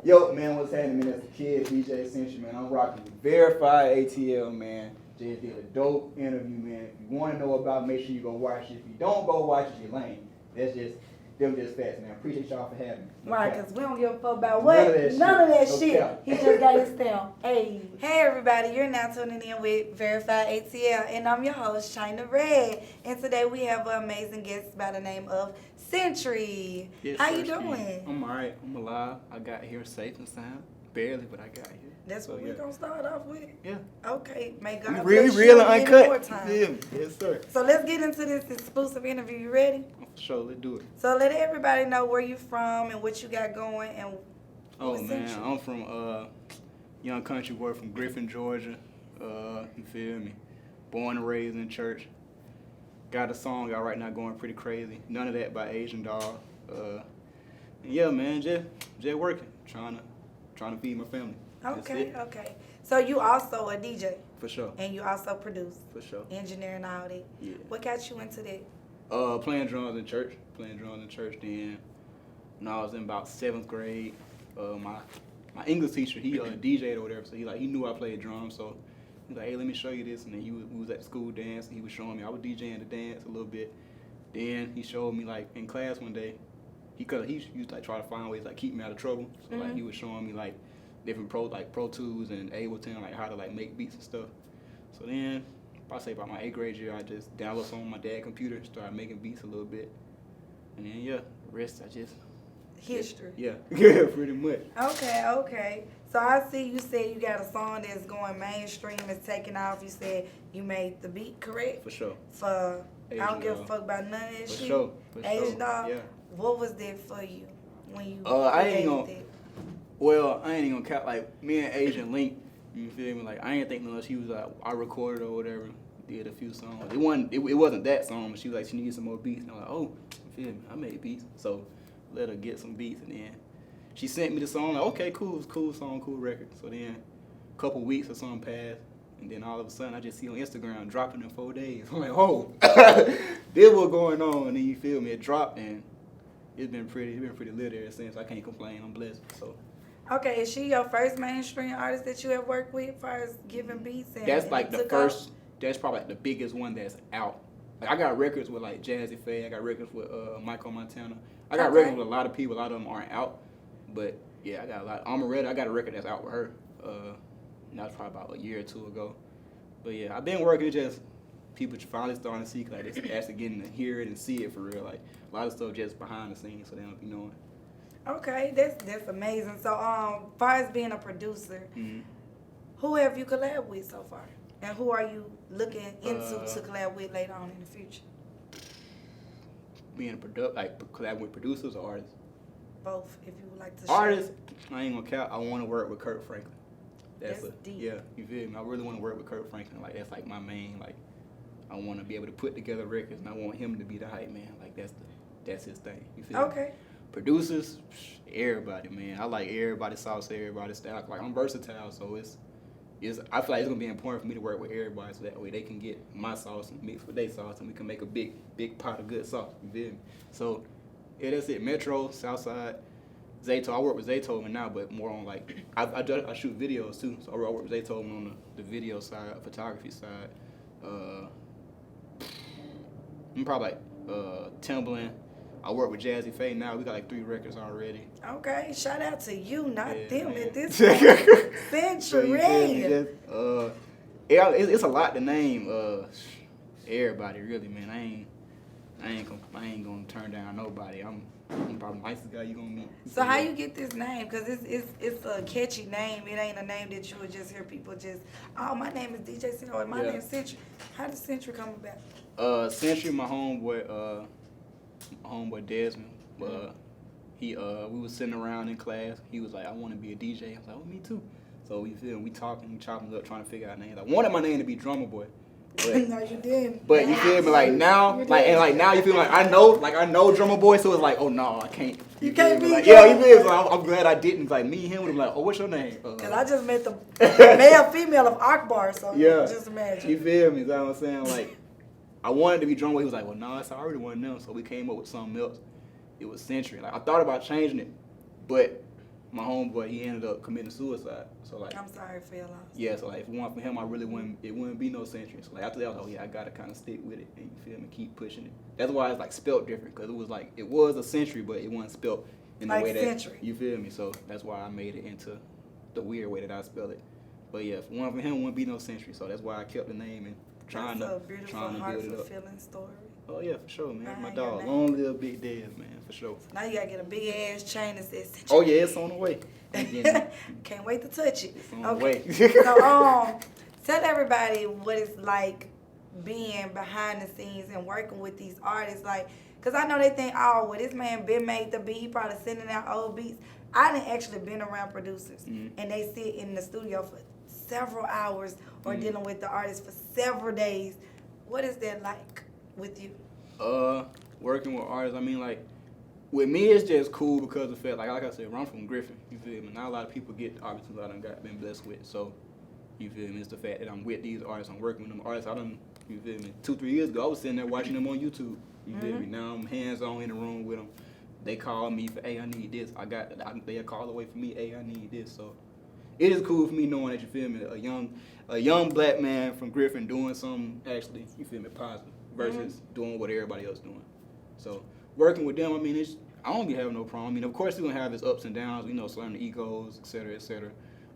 Yo, man, what's happening, man? As a kid, DJ Sentry, man. I'm rocking with VerifiedAtl, man. Just did a dope interview, man. If you want to know about it, make sure you go watch it. If you don't go watch it, you're lame. That's just, them just facts, man. I appreciate y'all for having me. No right, cap. because we don't give a fuck about what? None of that shit. He just got his stamp. Hey. Hey, everybody. You're now tuning in with VerifiedAtl, and I'm your host, China Red. And today we have an amazing guest by the name of Sentry. Yes, how you doing? I'm alright. I'm alive. I got here safe and sound. Barely, but I got here. That's what we're going to start off with? Yeah. Okay. May God really, bless real you and many more uncut. times. Yes, sir. So let's get into this exclusive interview. You ready? For sure, let's do it. So let everybody know where you from and what you got going and Oh, man. I'm from young country boy from Griffin, Georgia. You feel me? Born and raised in church. Got a song out right now going pretty crazy. None of that by Asian Dog. Yeah, man, just working. Trying to feed my family. Okay, okay. So you also a DJ? For sure. And you also produce? For sure. Engineer and all that? Yeah. What got you into that? Playing drums in church. Then when I was in about 7th grade, my English teacher, he DJ'd or whatever, so he knew I played drums, so he was like, hey, let me show you this. And then we was at the school dance, and he was showing me. I was DJing the dance a little bit. Then he showed me, like, in class one day, he used to, like, try to find ways, like, keep me out of trouble. So, like, he was showing me, like, different Pro Tools and Ableton, like, how to, like, make beats and stuff. So then, I say about my 8th grade year, I just downloaded some on my dad's computer, started making beats a little bit. And then, yeah, the rest, I just... History. Yeah, yeah, pretty much. Okay. So I see you said you got a song that's going mainstream, it's taking off. You said you made the beat, correct? For sure. For Asian I don't give a Dog. fuck about none of that For shit. sure. Asian Dog. Yeah. What was that for you when you I ain't created gonna. that? Well, I ain't even gonna count. Like me and Asian Link. You feel me? Like I ain't think no. She was like I recorded or whatever. Did a few songs. It wasn't that song. But she was like she needed some more beats. And I'm like, oh, you feel me? I made beats. So let her get some beats, and then she sent me the song. Like, okay, cool, it's a cool song, cool record. So then a couple weeks or something passed, and then all of a sudden I just see on Instagram dropping in 4 days. I'm like, oh, this what's going on. And then you feel me? It dropped, and it's been pretty lit ever since. I can't complain. I'm blessed. So. Okay, is she your first mainstream artist that you have worked with as far as giving beats? That's like the first, that's probably like the biggest one that's out. Like I got records with like Jazzy Pha, I got records with Mykko Montanna. I got records with a lot of people, a lot of them aren't out. But yeah, I got a lot. Almaretta, I got a record that's out with her. And that was probably about a year or two ago. But yeah, I've been working, it's just people finally starting to see, like it's actually getting to hear it and see it for real. Like a lot of stuff just behind the scenes, so they don't be knowing. Okay, that's amazing. So, far as being a producer, who have you collabed with so far, and who are you looking into to collab with later on in the future? Being collabing with producers or artists. Both, if you would like to. Artists, I ain't gonna count. I want to work with Kurt Franklin. That's deep. Yeah, you feel me? I really want to work with Kurt Franklin. Like that's like my main. Like I want to be able to put together records, and I want him to be the hype man. Like that's his thing. You feel me? Okay. Producers, everybody, man. I like everybody's sauce, everybody's style. Like I'm versatile, so I feel like it's gonna be important for me to work with everybody, so that way they can get my sauce and mix with their sauce, and we can make a big pot of good sauce. You feel me? So yeah, that's it. Metro, Southside, Zaytoven. I work with Zaytoven now, but more on like I shoot videos too. So I work with Zaytoven on the video side, photography side. I'm probably like Timbaland. I work with Jazzy Pha now. We got like 3 records already. Okay, shout out to you, not them man. at this point. Century. It's a lot to name. Everybody really, man. I ain't gonna turn down nobody. I'm probably the nicest guy you gonna meet. So how you get this name? Because it's a catchy name. It ain't a name that you would just hear people just, oh, my name is DJ Sentry, or my name's Sentry. How does Sentry come about? Sentry, my homeboy Desmond. We was sitting around in class. He was like, I want to be a DJ. I was like, oh, me too. So we chopping it up, trying to figure out names. I wanted my name to be Drummer Boy. But, no, you didn't. But you feel me? Like now, now you feel like I know Drummer Boy. So it's like, oh no, I can't. You can't be. Like, yeah, you feel me? So I'm glad I didn't. Like me and him would be like, oh, what's your name? Cause I just met the male female of Akbar. So yeah, just imagine. You feel me? Is that what I'm saying? Like, I wanted to be Drummer Boy. He was like, well, no, it's already one of them. So we came up with something else. It was Sentry. Like I thought about changing it, but my homeboy, he ended up committing suicide. So like, I'm sorry for your loss. yeah, so like if it weren't for him, I really wouldn't. It wouldn't be no Sentry. So like after that, I was like, oh, yeah, I gotta kind of stick with it, and you feel me, keep pushing it. That's why it's like spelt different, cause it was a Sentry, but it wasn't spelt in the Like way that Sentry. you feel me. So that's why I made it into the weird way that I spell it. But yeah, if it weren't for him, it wouldn't be no Sentry. So that's why I kept the name and trying That's to a beautiful, build it up. heart-fulfilling story. Oh yeah, for sure, man. My Behind dog, your name. long live Big Dev, man, for sure. Now you gotta get a big ass chain that says Sentry. Oh yeah, it's on the way. Yeah, Can't wait to touch it. it's on the Okay. way. So tell everybody what it's like being behind the scenes and working with these artists, like, cause I know they think, oh, well, this man been made the beat, he probably sending out old beats. I done actually been around producers, and they sit in the studio for several hours or dealing with the artist for several days. What is that like with you? Working with artists, I mean, like, with me, it's just cool because of the fact, like I said, I'm from Griffin, you feel me? Not a lot of people get the opportunities I done been blessed with, so, you feel me? It's the fact that I'm with these artists, I'm working with them artists, you feel me? 2-3 years ago, I was sitting there watching them on YouTube, you feel me? Now I'm hands-on in the room with them. They call me for, hey, I need this. They'll call away for me, hey, I need this. So it is cool for me knowing that, you feel me, a young black man from Griffin doing something actually, you feel me, positive versus doing what everybody else doing. So working with them, I mean, I don't be having no problem. I mean, of course, it's gonna have its ups and downs, you know, certain egos, et cetera, et cetera.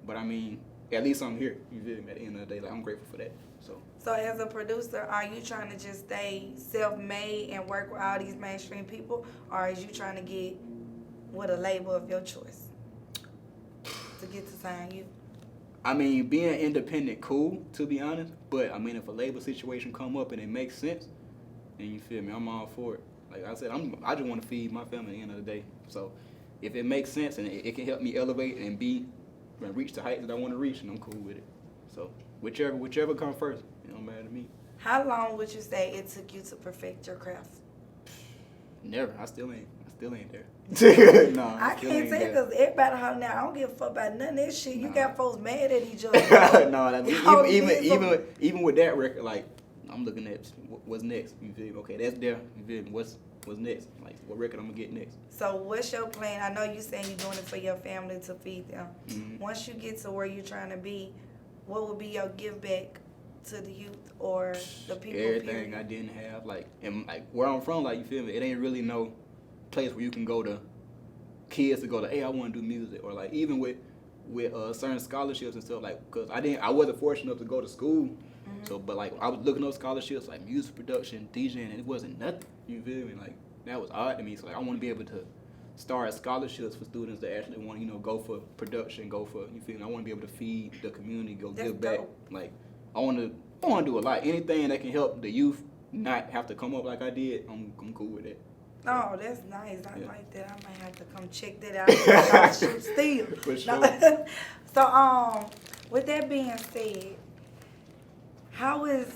But I mean, at least I'm here, you feel me, at the end of the day, like, I'm grateful for that. So as a producer, are you trying to just stay self-made and work with all these mainstream people, or is you trying to get with a label of your choice to get to sign you? I mean, being independent, cool, to be honest. But I mean, if a label situation come up and it makes sense, then you feel me, I'm all for it. Like I said, I just want to feed my family at the end of the day. So if it makes sense and it can help me elevate and reach the heights that I want to reach, and I'm cool with it. So whichever comes first, it don't matter to me. How long would you say it took you to perfect your craft? Never. I still ain't there. No, I can't say because everybody hollering out. I don't give a fuck about none of that shit. You got folks mad at each other. No, even with that record, like, I'm looking at what's next. You feel me? Okay, that's there. You feel me? What's next? Like, what record I'm gonna get next? So what's your plan? I know you saying you're doing it for your family to feed them. Once you get to where you're trying to be, what would be your give back to the youth or the people? Everything I didn't have, like, and like where I'm from, like, you feel me? It ain't really no place where you can go to, kids to go to, hey, I want to do music, or like even with certain scholarships and stuff, like, cause I wasn't fortunate enough to go to school, so but like I was looking up scholarships like music production, DJing, and it wasn't nothing. You feel me? Like that was odd to me. So like I want to be able to start scholarships for students that actually want to, go for production, go for, you feel me? I want to be able to feed the community, give back. Like I want to do a lot. Anything that can help the youth not have to come up like I did, I'm cool with it. Oh, that's nice. I like that. I might have to come check that out. Shoot still. For sure. No. So, with that being said, how is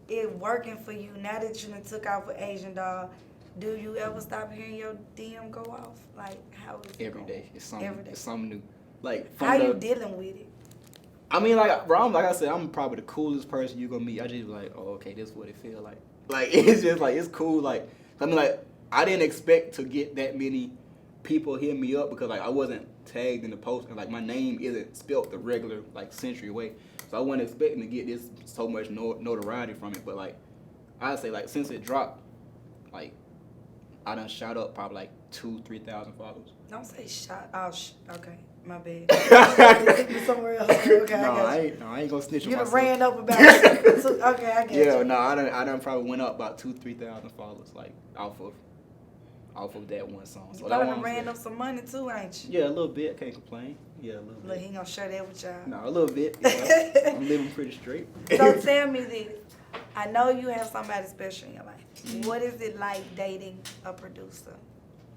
it working for you now that you done took out with Asian Doll? Do you ever stop hearing your DM go off? Like, how is it Every day. It's something. Every day. It's something new. Like how you dealing with it? I mean, like, bro, like I said, I'm probably the coolest person you gonna meet. I just be like, oh, okay, this is what it feel like. Like, it's just like, it's cool. Like, I mean, like, I didn't expect to get that many people hit me up because, like, I wasn't tagged in the post, and like my name isn't spelt the regular like Sentry way, so I wasn't expecting to get this so much notoriety from it. But like, I'd say like since it dropped, like I done shot up probably like 2,000-3,000 followers. Don't say shot. Oh, okay. My bad. Somewhere else. Okay, I ain't gonna snitch on myself. You ran up about it. Okay, I get you. Yeah, no, I done probably went up about 2,000-3,000 followers, like off of that one song. So you probably ran up some money too, ain't you? Yeah, a little bit. Can't complain. Yeah, a little bit. Look, he gonna share that with y'all. No, a little bit. Yeah, I'm living pretty straight. So tell me this. I know you have somebody special in your life. What is it like dating a producer?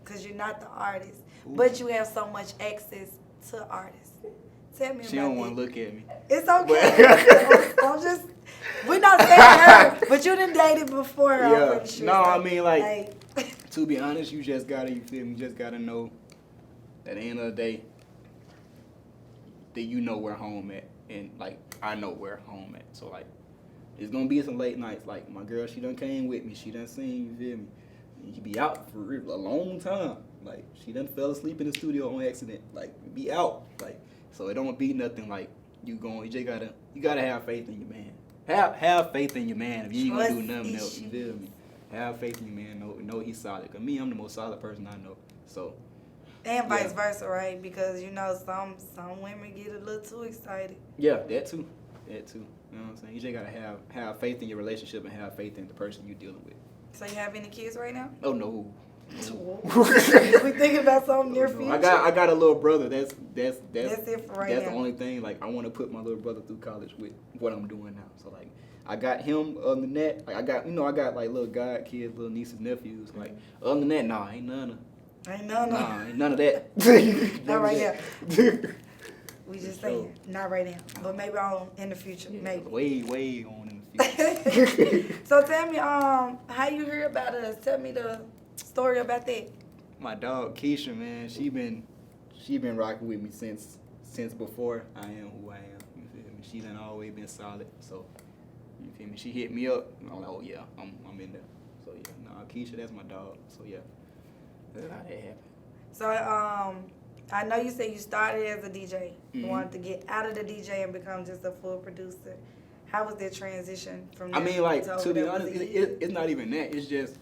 Because you're not the artist, but you have so much access to artists. Tell me she about don't that. want to look at me. It's okay. I'm just, we're not saying her, but you done dated before. Yeah. I'm sure. No, I mean, like, to be honest, you just gotta, you feel me, you just gotta know at the end of the day that you know where home at. And, like, I know where home at. So, like, it's gonna be some late nights. Like, my girl, she done came with me. She done seen, you feel me? You be out for a long time. Like, she done fell asleep in the studio on accident. Like, be out. Like, so it don't be nothing like you just gotta have faith in your man. Have faith in your man if you ain't gonna do nothing else. You feel me? Have faith in your man. Know he's solid. Cause me, I'm the most solid person I know. So. And vice versa, right? Because you know some women get a little too excited. Yeah, that too. You know what I'm saying? You just gotta have faith in your relationship and have faith in the person you're dealing with. So you have any kids right now? Oh no. We thinking about something near future. I got a little brother. That's it for right now. That's the only thing. Like, I want to put my little brother through college with what I'm doing now. So like, I got him. Other than that, like I got like little god kids, little nieces, nephews. Like, other than that, nah, ain't none of that. Not right now. We just saying, not right now, but maybe in the future, maybe. Way on in the future. So tell me, how you hear about us? Tell me the story about that. My dog Keisha, man, she been rocking with me since before I am who I am. You feel me? She done always been solid. So you feel me? She hit me up. And I'm like, oh yeah, I'm in there. So yeah, nah, Keisha, that's my dog. So yeah, that's how that happened. So I know you said you started as a DJ. You wanted to get out of the DJ and become just a full producer. How was that transition from there? I mean, like, to be honest, it's not even that. It's just,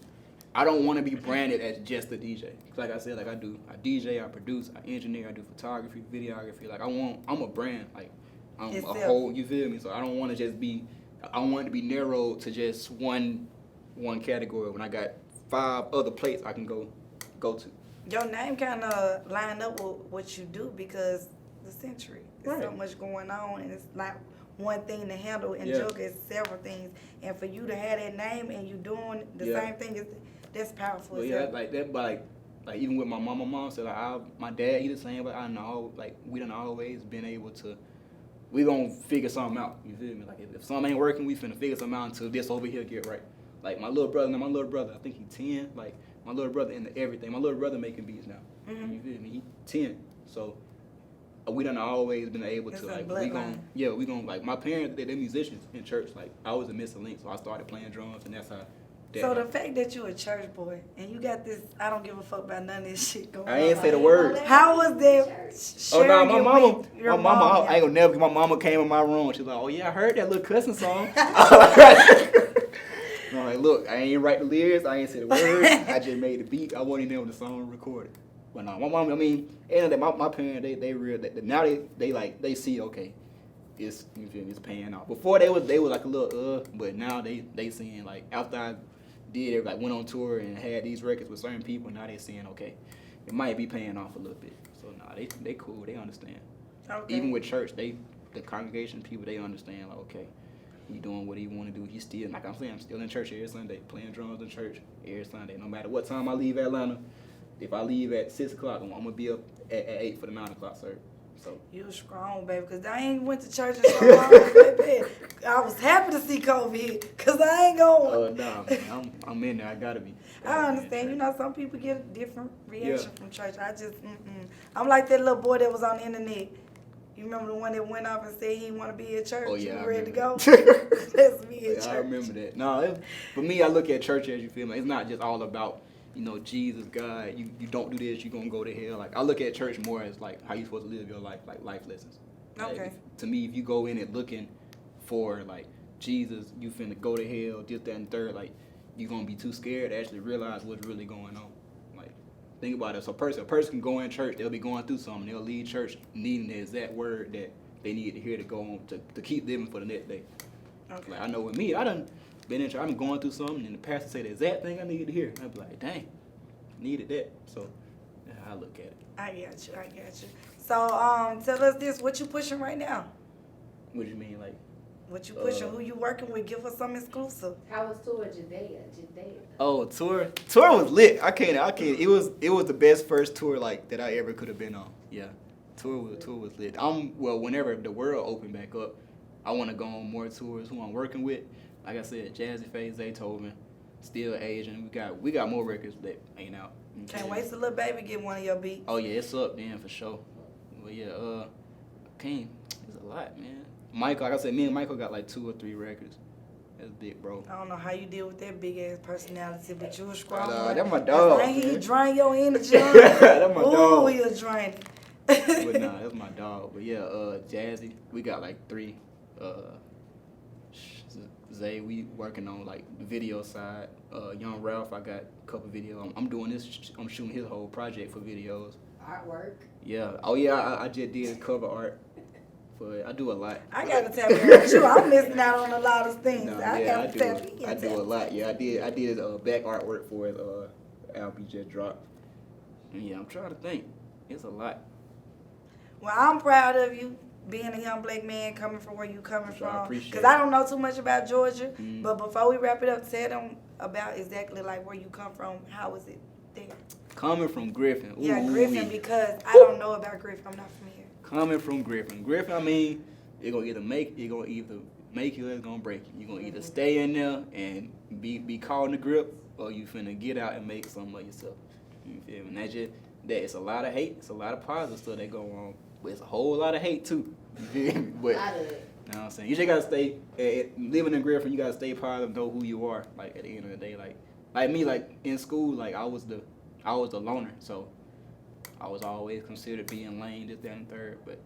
I don't want to be branded as just a DJ. Like I said, like I DJ, I produce, I engineer, I do photography, videography. Like I'm a brand. Like I'm a whole, you feel me? So I don't want to just be, I want it to be narrowed to just one category when I got 5 other plates I can go to. Your name kind of line up with what you do because the Sentry. There's so much going on, and it's not one thing to handle and juggle is several things. And for you to have that name and you doing the same thing, that's powerful. Well, yeah, like that. But like even with my mom said, like my dad, he the same. But I know, like we done always been able to. We gonna figure something out. You feel me? Like if something ain't working, we finna figure something out until this over here get right. Like my little brother, I think he 10. Like my little brother into everything. My little brother making beats now. You feel me? He 10. So we done always been able to like we gonna like my parents they're musicians in church. Like I was a missing link, so I started playing drums, and that's how. So the fact that you a church boy and you got this, I don't give a fuck about none of this shit going on. I ain't say the word. How was that? Oh no, my mama, I ain't gonna never. My mama came in my room. She's like, "Oh yeah, I heard that little cussing song." I'm like, "Look, I ain't write the lyrics. I ain't say the words. I just made the beat. I wasn't there when the song recorded." But no, my mom. I mean, and my parents, they real. Now they see okay. It's, you feel me, it's paying off. Before they was like a little but now they seeing like after I did it, like went on tour and had these records with certain people, now they seeing okay, it might be paying off a little bit. So nah, they cool, they understand. Okay. Even with church, the congregation people, they understand like okay, he doing what he want to do. He still, like I'm saying, I'm still in church every Sunday, playing drums in church every Sunday. No matter what time I leave Atlanta, if I leave at 6 o'clock, I'm gonna be up at 8 for the 9 o'clock service. So you strong, baby, because I ain't went to church in so long, baby. I was happy to see COVID hit, because I ain't going. Nah, man, I'm in there. I gotta be. I understand. You know, some people get a different reaction from church. I just, I'm like that little boy that was on the internet. You remember the one that went off and said he didn't want to be at church? Oh, yeah. You ready to go? Let's be at church. I remember that. No, for me, I look at church as you feel like it's not just all about, you know, Jesus, God, you don't do this, you're going to go to hell. Like, I look at church more as, like, how you supposed to live your life, like life lessons. Okay. Like, to me, if you go in it looking for, like, Jesus, you finna go to hell, this, that, and third, like, you're going to be too scared to actually realize what's really going on. Like, think about it. So a person can go in church, they'll be going through something, they'll leave church needing the exact word that they need to hear to go on, to keep living for the next day. Okay. Like, I know with me, I done been in church, I've been going through something, and the pastor say the exact thing I needed to hear. I'd be like, dang, needed that. So, yeah, I look at it. I got you. So, tell us this, what you pushing right now? What do you mean, like? What you pushing? Who you working with? Give us some exclusive. How was tour Judea? Oh, tour was lit. I can't. It was the best first tour like that I ever could have been on. Yeah, tour was lit. Whenever the world opened back up, I want to go on more tours. Who I'm working with, like I said, Jazzy Pha, Zaytoven, still Asian. We got more records that ain't out. Can't wait till little baby get one of your beats. Oh yeah, it's up then for sure. But yeah, King, it's a lot, man. Mykko, like I said, me and Mykko got like 2 or 3 records. That's big, bro. I don't know how you deal with that big ass personality, but you a strong. That's my dog. Ain't he drain your energy? That's my dog. Ooh, he'll drain it. But nah, that's my dog. But yeah, Jazzy, we got like 3. Zay, we working on like the video side. Young Ralph, I got a couple videos. I'm doing this. I'm shooting his whole project for videos. Artwork. Yeah. Oh yeah, I just did cover art. But I do a lot. I gotta tap in you. I'm missing out on a lot of things. No, I yeah, gotta tap in. I do a lot. Yeah, I did back artwork for his album he just dropped. And yeah, I'm trying to think. It's a lot. Well, I'm proud of you being a young black man coming from where you coming Sure, I from. appreciate Because it. I don't know too much about Georgia, Mm. but before we wrap it up, tell them about exactly like where you come from. How was it there? Coming from Griffin. Ooh, Yeah, Griffin, because I don't know about Griffin. I'm not familiar. Coming from Griffin. Griffin, I mean, it's gonna either make you or it's gonna break you. You're gonna either stay in there and be caught in the grip, or you finna get out and make something of yourself. You feel me? That's just that. It's a lot of hate. It's a lot of positive stuff that go on, but it's a whole lot of hate too. You feel me? But, A lot of it. you know what I'm saying? You just gotta stay living in Griffin. You gotta stay positive, know who you are. Like at the end of the day, like me, like in school, like I was the loner, so I was always considered being lame, this, that, and third. But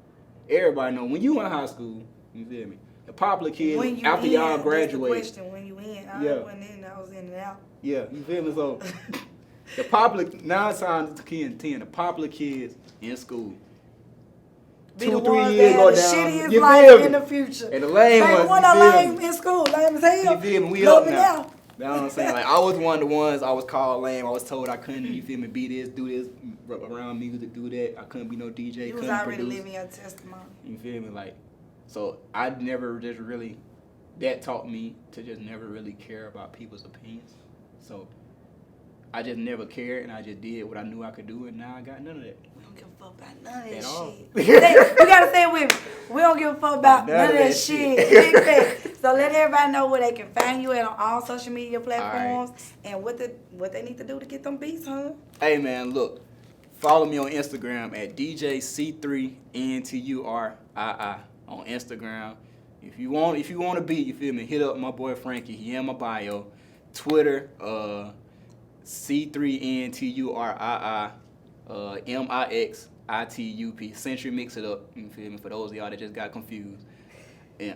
everybody know when you in high school, you feel me? The popular kids When you after in, y'all that's the graduate, question. When you in, I Yeah. wasn't in. I was in and out. yeah, you feel me? So the popular 9 times to 10, the popular kids in school. Be 2, the 3 ones years that go have the down. shittiest You life feel in me? the future. And the lame Like, ones, one you of feel lame me? in school, lame as hell. You feel me? We Love up me now. now. You know what I'm saying? Like I was one of the ones I was called lame. I was told I couldn't, you feel me, be this, do this, around music, do that. I couldn't be no DJ, You was couldn't already produce. living your testimony. You feel me? Like, so I never just really, that taught me to just never really care about people's opinions. So I just never cared, and I just did what I knew I could do, and now I got none of that. We don't give a fuck about none of that At all. shit. You gotta say it with me. We don't give a fuck about none of that shit. Big fact. So let everybody know where they can find you at on all social media platforms and what they need to do to get them beats, huh? Hey man, look, follow me on Instagram at DJ C3NTURII on Instagram. If you want to beat, you feel me? Hit up my boy Frankie. He in my bio. Twitter, C3NTURII, MIXITUP. Sentry, mix it up. You feel me? For those of y'all that just got confused. And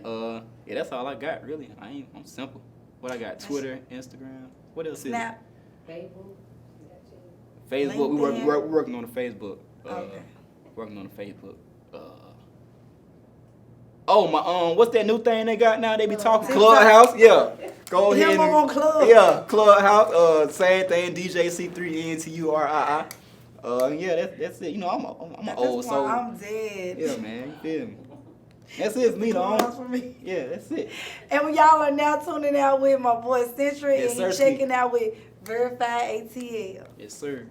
yeah, that's all I got really. I'm simple. What I got? Twitter, Instagram. What else is it? Snap. Facebook. Facebook. LinkedIn. We're working on the Facebook. Okay. Working on the Facebook. Oh my what's that new thing they got now? They be talking Clubhouse. Yeah. Go ahead. Him on Club. Yeah, Clubhouse. Same thing. DJ C3NTURII. Yeah, that's it. You know, I'm an old soul. I'm dead. Yeah, man. You feel me? That's it. It's me, though. Clubhouse for me. Yeah, that's it. And when y'all are now tuning out with my boy Sentry, Yes, and sir, he's checking out with VerifiedAtl. Yes, sir.